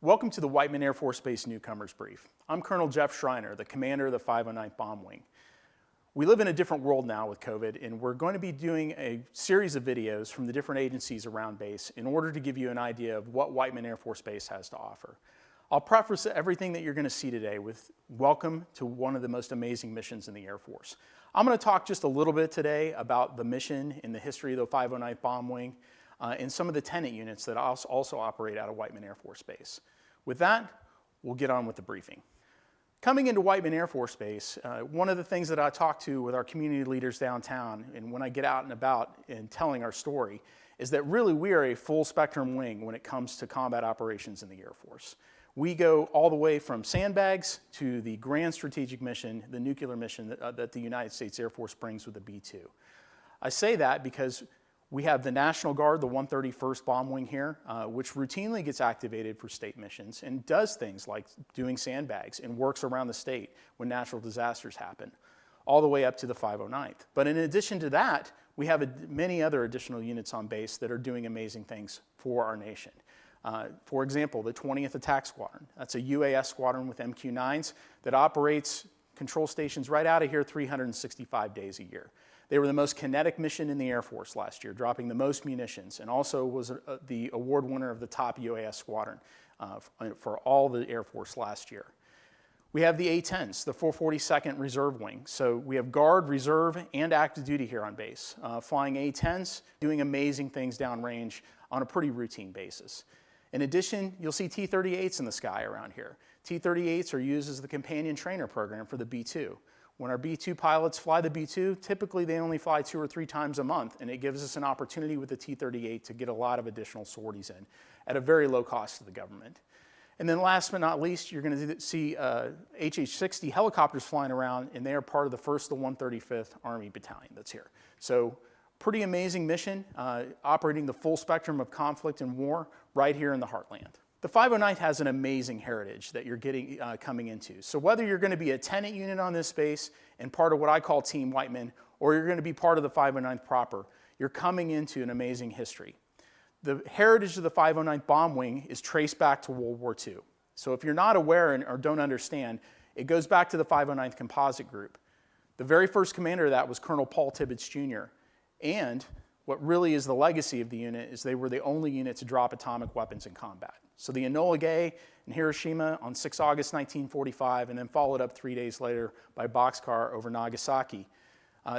Welcome to the Whiteman Air Force Base Newcomers Brief. I'm Colonel Jeff Schreiner, the commander of the 509th Bomb Wing. We live in a different world now with COVID, and we're going to be doing a series of videos from the different agencies around base in order to give you an idea of what Whiteman Air Force Base has to offer. I'll preface everything that you're going to see today with welcome to one of the most amazing missions in the Air Force. I'm going to talk just a little bit today about the mission and the history of the 509th Bomb Wing, and some of the tenant units that also operate out of Whiteman Air Force Base. With that, we'll get on with the briefing. Coming into Whiteman Air Force Base, one of the things that I talk to with our community leaders downtown and when I get out and about and telling our story is that really we are a full spectrum wing when it comes to combat operations in the Air Force. We go all the way from sandbags to the grand strategic mission, the nuclear mission that the United States Air Force brings with the B-2. I say that because we have the National Guard, the 131st Bomb Wing here, which routinely gets activated for state missions and does things like doing sandbags and works around the state when natural disasters happen, all the way up to the 509th. But in addition to that, we have many other additional units on base that are doing amazing things for our nation. For example, the 20th Attack Squadron. That's a UAS squadron with MQ-9s that operates control stations right out of here 365 days a year. They were the most kinetic mission in the Air Force last year, dropping the most munitions, and also was the award winner of the top UAS squadron for all the Air Force last year. We have the A-10s, the 442nd Reserve Wing. So we have Guard, Reserve, and active duty here on base, flying A-10s, doing amazing things downrange on a pretty routine basis. In addition, you'll see T-38s in the sky around here. T-38s are used as the companion trainer program for the B-2. When our B-2 pilots fly the B-2, typically they only fly 2 or 3 times a month, and it gives us an opportunity with the T-38 to get a lot of additional sorties in at a very low cost to the government. And then last but not least, you're going to see HH-60 helicopters flying around, and they are part of the 1st to 135th Army Battalion that's here. So pretty amazing mission, operating the full spectrum of conflict and war right here in the heartland. The 509th has an amazing heritage that you're coming into. So whether you're going to be a tenant unit on this base and part of what I call Team Whiteman, or you're going to be part of the 509th proper, you're coming into an amazing history. The heritage of the 509th Bomb Wing is traced back to World War II. So if you're not aware or don't understand, it goes back to the 509th Composite Group. The very first commander of that was Colonel Paul Tibbets Jr. And what really is the legacy of the unit is they were the only unit to drop atomic weapons in combat. So the Enola Gay in Hiroshima on 6 August 1945, and then followed up 3 days later by boxcar over Nagasaki.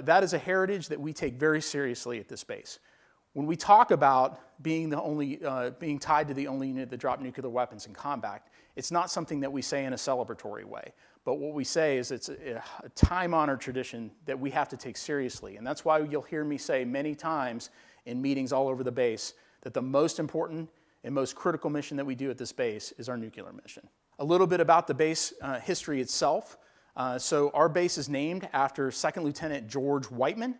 That is a heritage that we take very seriously at this base. When we talk about being tied to the only unit that dropped nuclear weapons in combat, it's not something that we say in a celebratory way. But what we say is it's a time-honored tradition that we have to take seriously. And that's why you'll hear me say many times in meetings all over the base that the most important and most critical mission that we do at this base is our nuclear mission. A little bit about the base history itself. So our base is named after 2nd Lieutenant George Whiteman.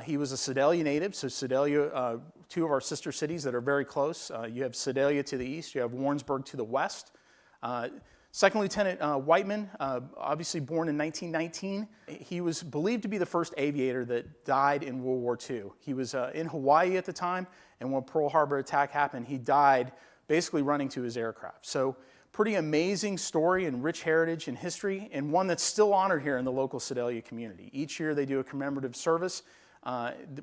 He was a Sedalia native, so Sedalia, 2 of our sister cities that are very close. You have Sedalia to the east, you have Warrensburg to the west. 2nd Lieutenant Whiteman, obviously born in 1919, he was believed to be the first aviator that died in World War II. He was in Hawaii at the time, and when Pearl Harbor attack happened, he died basically running to his aircraft. So pretty amazing story and rich heritage and history, and one that's still honored here in the local Sedalia community. Each year they do a commemorative service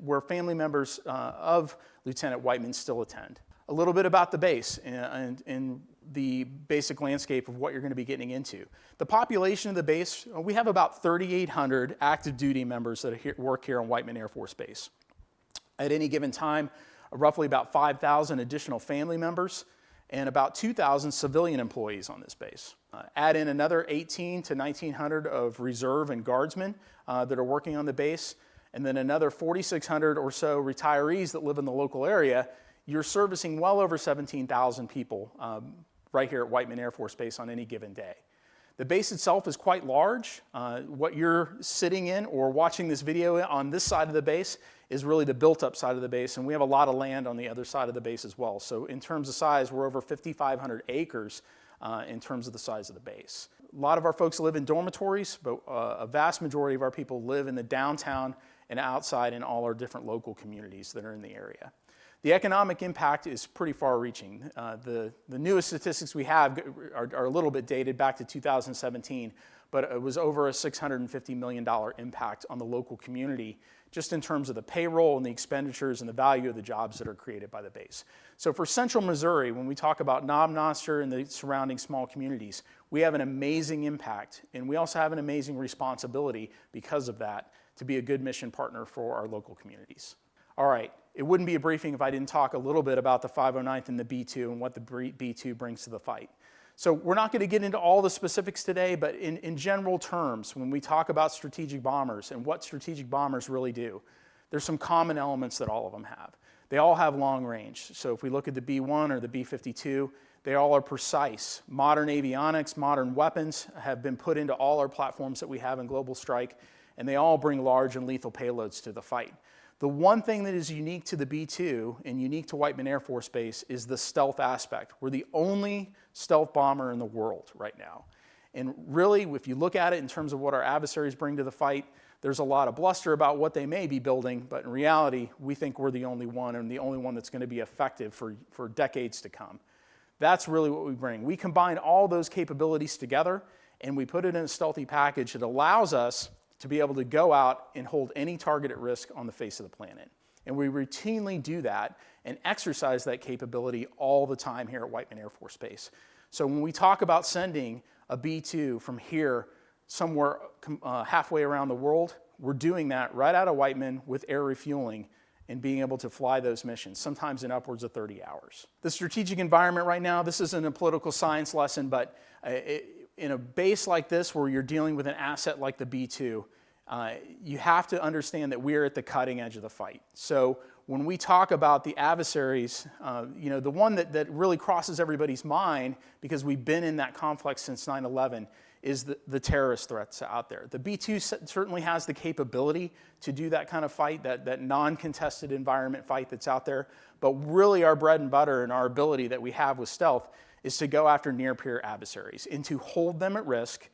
where family members of Lieutenant Whiteman still attend. A little bit about the base and the basic landscape of what you're going to be getting into. The population of the base, we have about 3,800 active duty members that work here on Whiteman Air Force Base. At any given time, roughly about 5,000 additional family members and about 2,000 civilian employees on this base. Add in another 1,800 to 1,900 of reserve and guardsmen that are working on the base, and then another 4,600 or so retirees that live in the local area. You're servicing well over 17,000 people right here at Whiteman Air Force Base on any given day. The base itself is quite large. What you're sitting in or watching this video on this side of the base is really the built-up side of the base, and we have a lot of land on the other side of the base as well. So in terms of size, we're over 5,500 acres in terms of the size of the base. A lot of our folks live in dormitories, but a vast majority of our people live in the downtown and outside in all our different local communities that are in the area. The economic impact is pretty far-reaching. The newest statistics we have are a little bit dated back to 2017, but it was over a $650 million impact on the local community, just in terms of the payroll and the expenditures and the value of the jobs that are created by the base. So for Central Missouri, when we talk about Knob-Noster and the surrounding small communities, we have an amazing impact, and we also have an amazing responsibility because of that to be a good mission partner for our local communities. All right, it wouldn't be a briefing if I didn't talk a little bit about the 509th and the B-2 and what the B-2 brings to the fight. So we're not going to get into all the specifics today, but in general terms, when we talk about strategic bombers and what strategic bombers really do, there's some common elements that all of them have. They all have long range. So if we look at the B-1 or the B-52, they all are precise. Modern avionics, modern weapons have been put into all our platforms that we have in Global Strike, and they all bring large and lethal payloads to the fight. The one thing that is unique to the B-2 and unique to Whiteman Air Force Base is the stealth aspect. We're the only stealth bomber in the world right now. And really, if you look at it in terms of what our adversaries bring to the fight, there's a lot of bluster about what they may be building, but in reality, we think we're the only one and the only one that's going to be effective for decades to come. That's really what we bring. We combine all those capabilities together, and we put it in a stealthy package that allows us to be able to go out and hold any target at risk on the face of the planet. And we routinely do that and exercise that capability all the time here at Whiteman Air Force Base. So when we talk about sending a B-2 from here somewhere halfway around the world, we're doing that right out of Whiteman with air refueling and being able to fly those missions, sometimes in upwards of 30 hours. The strategic environment right now, this isn't a political science lesson, but in a base like this where you're dealing with an asset like the B-2, you have to understand that we're at the cutting edge of the fight. So when we talk about the adversaries, the one that really crosses everybody's mind, because we've been in that conflict since 9/11, is the terrorist threats out there. The B-2 certainly has the capability to do that kind of fight, that non-contested environment fight that's out there, but really our bread and butter and our ability that we have with stealth is to go after near-peer adversaries and to hold them at risk,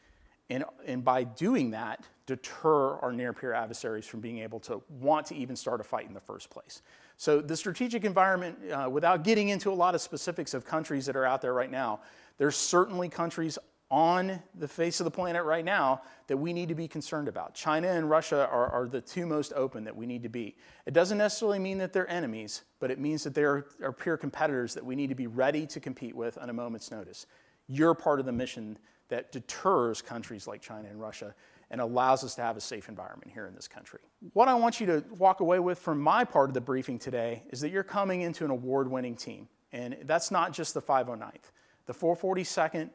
and by doing that, deter our near-peer adversaries from being able to want to even start a fight in the first place. So the strategic environment, without getting into a lot of specifics of countries that are out there right now, there's certainly countries on the face of the planet right now that we need to be concerned about. China and Russia are the two most open that we need to be. It doesn't necessarily mean that they're enemies, but it means that they're peer competitors that we need to be ready to compete with on a moment's notice. You're part of the mission that deters countries like China and Russia and allows us to have a safe environment here in this country. What I want you to walk away with from my part of the briefing today is that you're coming into an award-winning team. And that's not just the 509th. The 442nd,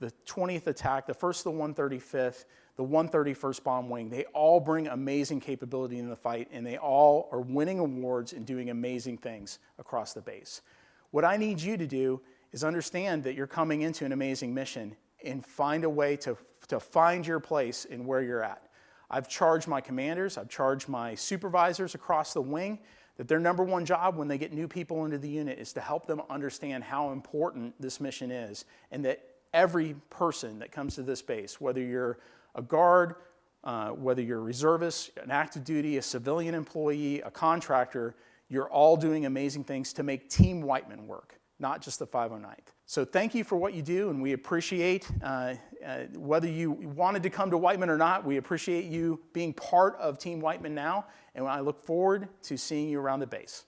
the 20th Attack, the 1st, the 135th, the 131st Bomb Wing, they all bring amazing capability in the fight, and they all are winning awards and doing amazing things across the base. What I need you to do is understand that you're coming into an amazing mission and find a way to find your place in where you're at. I've charged my commanders, I've charged my supervisors across the wing that their number one job when they get new people into the unit is to help them understand how important this mission is, and that every person that comes to this base, whether you're a guard, whether you're a reservist, an active duty, a civilian employee, a contractor, you're all doing amazing things to make Team Whiteman work, not just the 509th. So thank you for what you do, and we appreciate, whether you wanted to come to Whiteman or not, we appreciate you being part of Team Whiteman now, and I look forward to seeing you around the base.